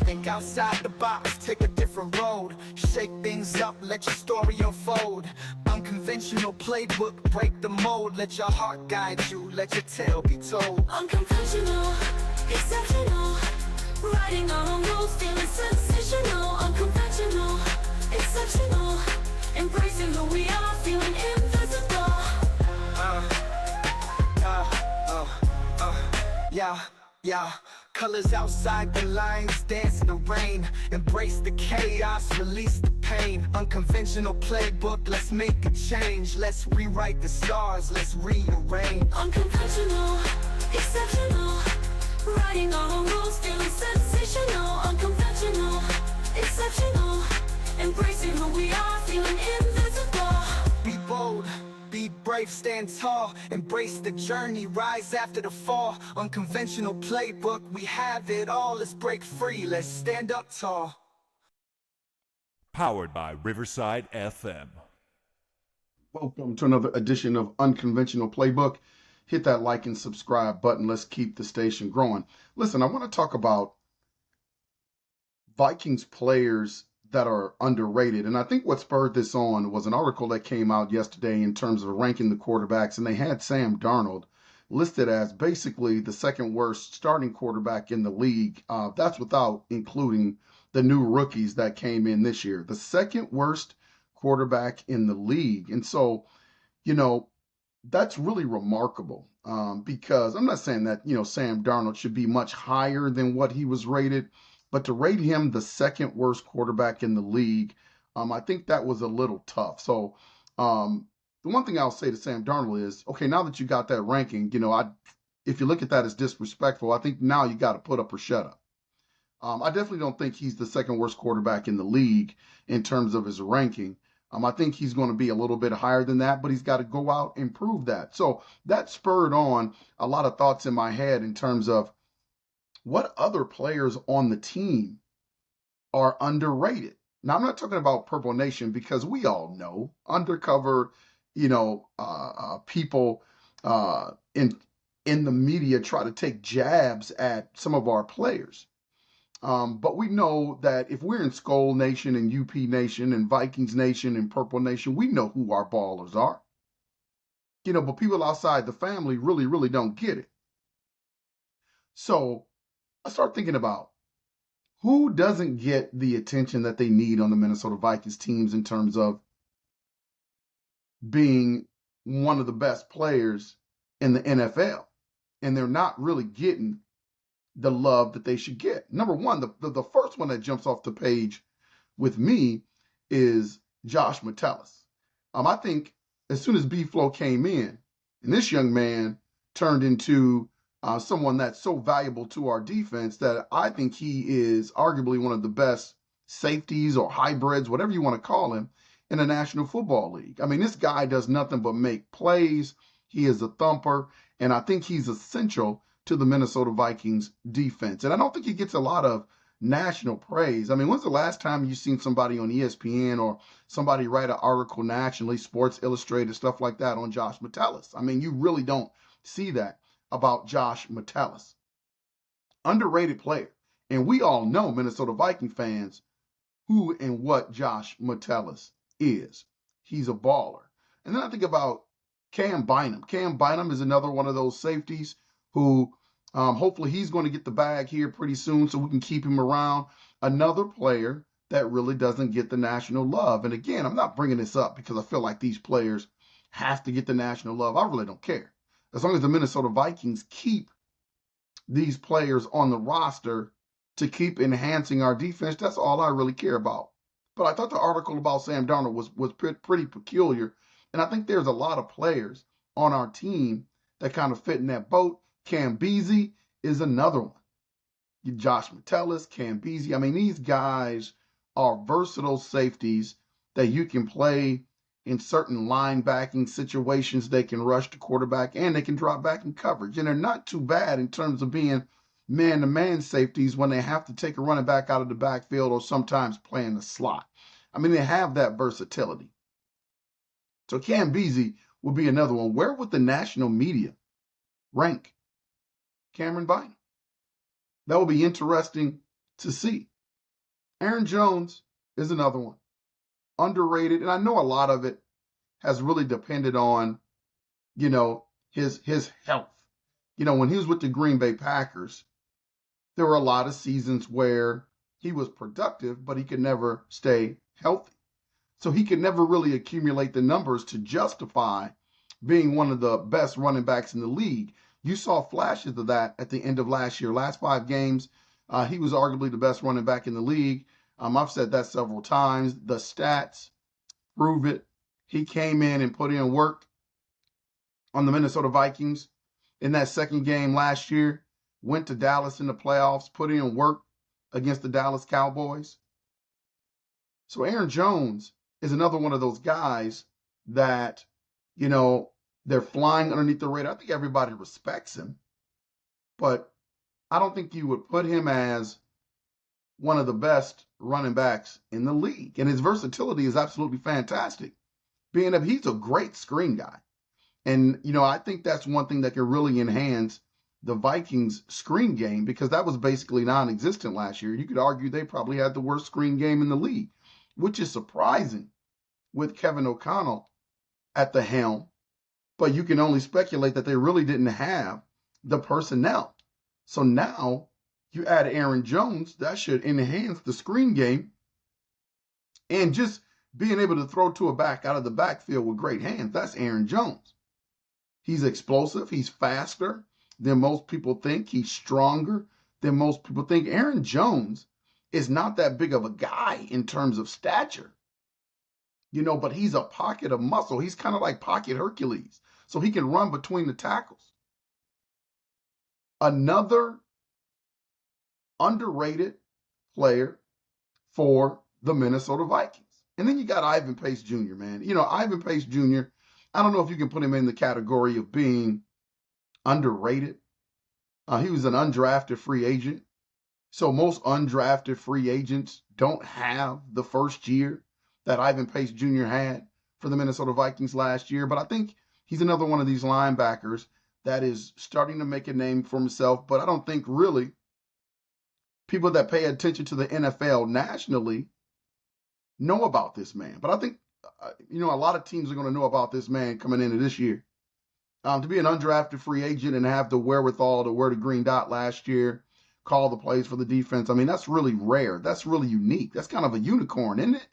Think outside the box, take a different road. Shake things up, let your story unfold. Unconventional playbook, break the mold. Let your heart guide you, let your tale be told. Unconventional, exceptional, writing our own rules, feeling sensational. Unconventional, exceptional, embracing who we are, feeling invisible. Yeah. Colors outside the lines, dance in the rain. Embrace the chaos, release the pain. Unconventional playbook, let's make a change. Let's rewrite the stars, let's rearrange. Unconventional, exceptional, writing our own rules, feeling sensational. Unconventional, exceptional, embracing who we are, feeling invisible. Be bold, be brave, stand tall. Embrace the journey, rise after the fall. Unconventional playbook, we have it all. Let's break free, let's stand up tall. Powered by Riverside FM. Welcome to another edition of Unconventional Playbook. Hit that like and subscribe button. Let's keep the station growing. Listen, I want to talk about Vikings players that are underrated. And I think what spurred this on was an article that came out yesterday in terms of ranking the quarterbacks, and they had Sam Darnold listed as basically the second worst starting quarterback in the league. That's without including the new rookies that came in this year. The second worst quarterback in the league. And so, that's really remarkable because I'm not saying that, Sam Darnold should be much higher than what he was rated, but to rate him the second worst quarterback in the league, I think that was a little tough. So the one thing I'll say to Sam Darnold is, okay, now that you got that ranking, if you look at that as disrespectful, I think now you got to put up or shut up. I definitely don't think he's the second worst quarterback in the league in terms of his ranking. I think he's going to be a little bit higher than that, but he's got to go out and prove that. So that spurred on a lot of thoughts in my head in terms of what other players on the team are underrated. Now, I'm not talking about Purple Nation because we all know undercover, people in the media try to take jabs at some of our players. But we know that if we're in Skull Nation and UP Nation and Vikings Nation and Purple Nation, we know who our ballers are. But people outside the family really, really don't get it. So I start thinking about who doesn't get the attention that they need on the Minnesota Vikings teams in terms of being one of the best players in the NFL. And they're not really getting the love that they should get. Number one, the first one that jumps off the page with me is Josh Metellus. I think as soon as B-Flow came in, and this young man turned into someone that's so valuable to our defense that I think he is arguably one of the best safeties or hybrids, whatever you want to call him, in the National Football League. I mean, this guy does nothing but make plays. He is a thumper, and I think he's essential to the Minnesota Vikings defense. And I don't think he gets a lot of national praise. I mean, when's the last time you've seen somebody on ESPN or somebody write an article nationally, Sports Illustrated, stuff like that on Josh Metellus? I mean, you really don't see that about Josh Metellus. Underrated player. And we all know, Minnesota Viking fans, who and what Josh Metellus is. He's a baller. And then I think about Cam Bynum. Cam Bynum is another one of those safeties who hopefully he's going to get the bag here pretty soon so we can keep him around. Another player that really doesn't get the national love. And again, I'm not bringing this up because I feel like these players have to get the national love. I really don't care. As long as the Minnesota Vikings keep these players on the roster to keep enhancing our defense, that's all I really care about. But I thought the article about Sam Darnold was pretty peculiar. And I think there's a lot of players on our team that kind of fit in that boat. Cam Beasley is another one. Josh Metellus, Cam Beasley. I mean, these guys are versatile safeties that you can play in certain linebacking situations. They can rush the quarterback and they can drop back in coverage. And they're not too bad in terms of being man-to-man safeties when they have to take a running back out of the backfield or sometimes play in the slot. I mean, they have that versatility. So Cam Beasley will be another one. Where would the national media rank Cameron Bynum? That will be interesting to see. Aaron Jones is another one. Underrated. And I know a lot of it has really depended on, his health. When he was with the Green Bay Packers, there were a lot of seasons where he was productive, but he could never stay healthy. So he could never really accumulate the numbers to justify being one of the best running backs in the league. You saw flashes of that at the end of last year. Last 5 games, he was arguably the best running back in the league. I've said that several times. The stats prove it. He came in and put in work on the Minnesota Vikings in that second game last year, went to Dallas in the playoffs, put in work against the Dallas Cowboys. So Aaron Jones is another one of those guys that, they're flying underneath the radar. I think everybody respects him, but I don't think you would put him as one of the best running backs in the league. And his versatility is absolutely fantastic, being that he's a great screen guy. And, I think that's one thing that can really enhance the Vikings screen game, because that was basically non-existent last year. You could argue they probably had the worst screen game in the league, which is surprising with Kevin O'Connell at the helm. But you can only speculate that they really didn't have the personnel. So now you add Aaron Jones, that should enhance the screen game, and just being able to throw to a back out of the backfield with great hands. That's Aaron Jones. He's explosive. He's faster than most people think. He's stronger than most people think. Aaron Jones is not that big of a guy in terms of stature, but he's a pocket of muscle. He's kind of like pocket Hercules. So he can run between the tackles. Another underrated player for the Minnesota Vikings. And then you got Ivan Pace Jr., man. Ivan Pace Jr., I don't know if you can put him in the category of being underrated. He was an undrafted free agent. So most undrafted free agents don't have the first year that Ivan Pace Jr. had for the Minnesota Vikings last year. But I think he's another one of these linebackers that is starting to make a name for himself. But I don't think really people that pay attention to the NFL nationally know about this man. But I think, a lot of teams are going to know about this man coming into this year. To be an undrafted free agent and have the wherewithal to wear the green dot last year, call the plays for the defense, that's really rare. That's really unique. That's kind of a unicorn, isn't it?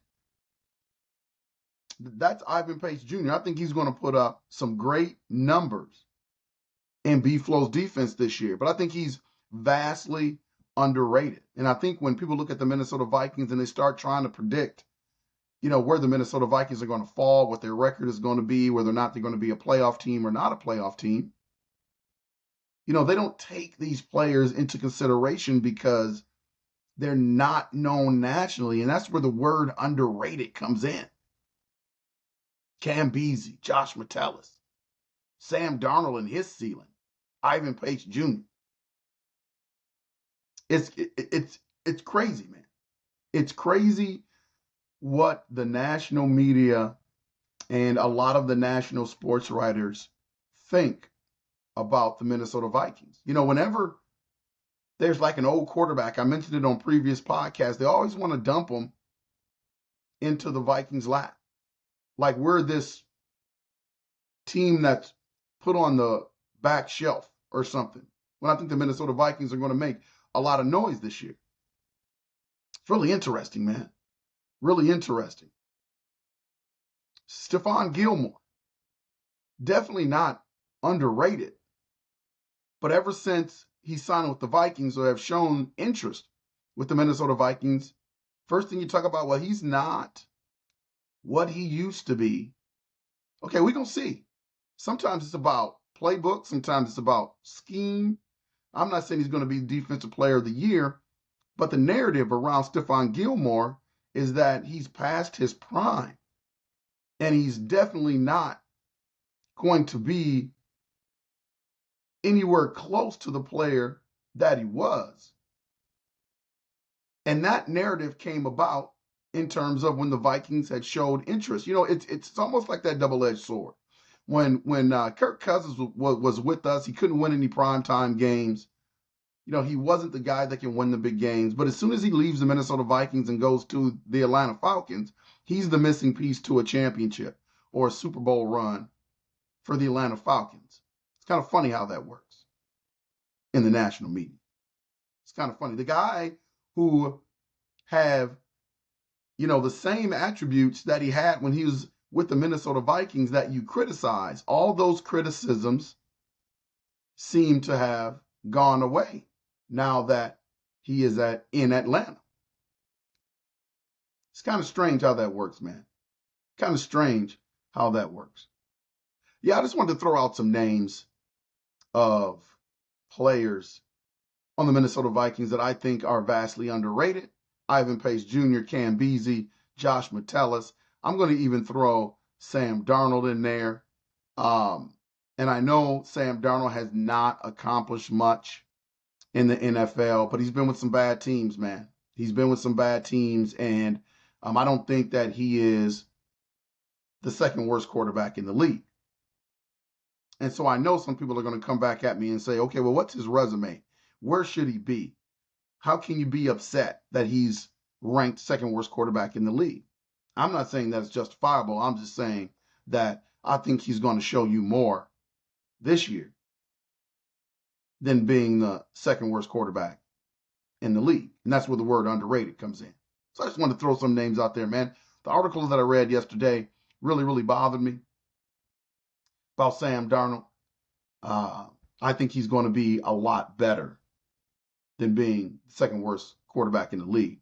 That's Ivan Pace Jr. I think he's going to put up some great numbers in B-Flow's defense this year. But I think he's vastly underrated. And I think when people look at the Minnesota Vikings and they start trying to predict, where the Minnesota Vikings are going to fall, what their record is going to be, whether or not they're going to be a playoff team or not a playoff team, they don't take these players into consideration because they're not known nationally. And that's where the word underrated comes in. Cam Beasley, Josh Metellus, Sam Darnold and his ceiling, Ivan Pace Jr. It's crazy, man. It's crazy what the national media and a lot of the national sports writers think about the Minnesota Vikings. Whenever there's like an old quarterback, I mentioned it on previous podcasts, they always want to dump them into the Vikings' lap. Like we're this team that's put on the back shelf or something. When I think the Minnesota Vikings are going to make a lot of noise this year. It's really interesting, man. Really interesting. Stephon Gilmore, definitely not underrated. But ever since he signed with the Vikings or have shown interest with the Minnesota Vikings, first thing you talk about, well, he's not what he used to be. Okay, we're going to see. Sometimes it's about playbook. Sometimes it's about scheme. I'm not saying he's going to be Defensive Player of the Year, but the narrative around Stephon Gilmore is that he's past his prime. And he's definitely not going to be anywhere close to the player that he was. And that narrative came about in terms of when the Vikings had showed interest. It's almost like that double-edged sword. When Kirk Cousins was with us, he couldn't win any primetime games. he wasn't the guy that can win the big games. But as soon as he leaves the Minnesota Vikings and goes to the Atlanta Falcons, he's the missing piece to a championship or a Super Bowl run for the Atlanta Falcons. It's kind of funny how that works in the national media. It's kind of funny. The guy who have, the same attributes that he had when he was with the Minnesota Vikings that you criticize, all those criticisms seem to have gone away now that he is in Atlanta. It's kind of strange how that works, man. Kind of strange how that works. Yeah, I just wanted to throw out some names of players on the Minnesota Vikings that I think are vastly underrated. Ivan Pace Jr., Cam Beasley, Josh Metellus. I'm going to even throw Sam Darnold in there. And I know Sam Darnold has not accomplished much in the NFL, but he's been with some bad teams, man. He's been with some bad teams, and I don't think that he is the second worst quarterback in the league. And so I know some people are going to come back at me and say, okay, well, what's his resume? Where should he be? How can you be upset that he's ranked second worst quarterback in the league? I'm not saying that it's justifiable. I'm just saying that I think he's going to show you more this year than being the second worst quarterback in the league. And that's where the word underrated comes in. So I just wanted to throw some names out there, man. The article that I read yesterday really, really bothered me about Sam Darnold. I think he's going to be a lot better than being the second worst quarterback in the league.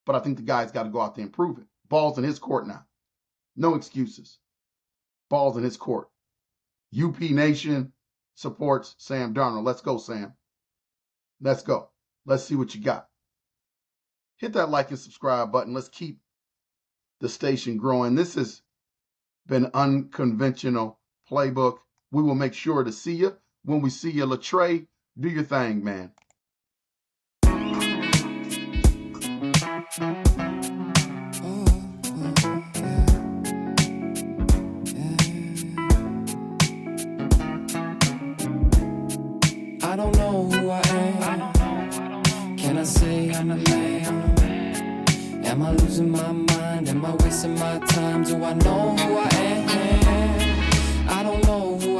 But I think the guy's got to go out there and prove it. Ball's in his court now. No excuses. Ball's in his court. UP Nation supports Sam Darnold. Let's go, Sam. Let's go. Let's see what you got. Hit that like and subscribe button. Let's keep the station growing. This has been Unconventional Playbook. We will make sure to see you. When we see you, Latrey, do your thing, man. I don't know who I am. Can I say I'm a man? Am I losing my mind? Am I wasting my time? Do I know who I am? I don't know who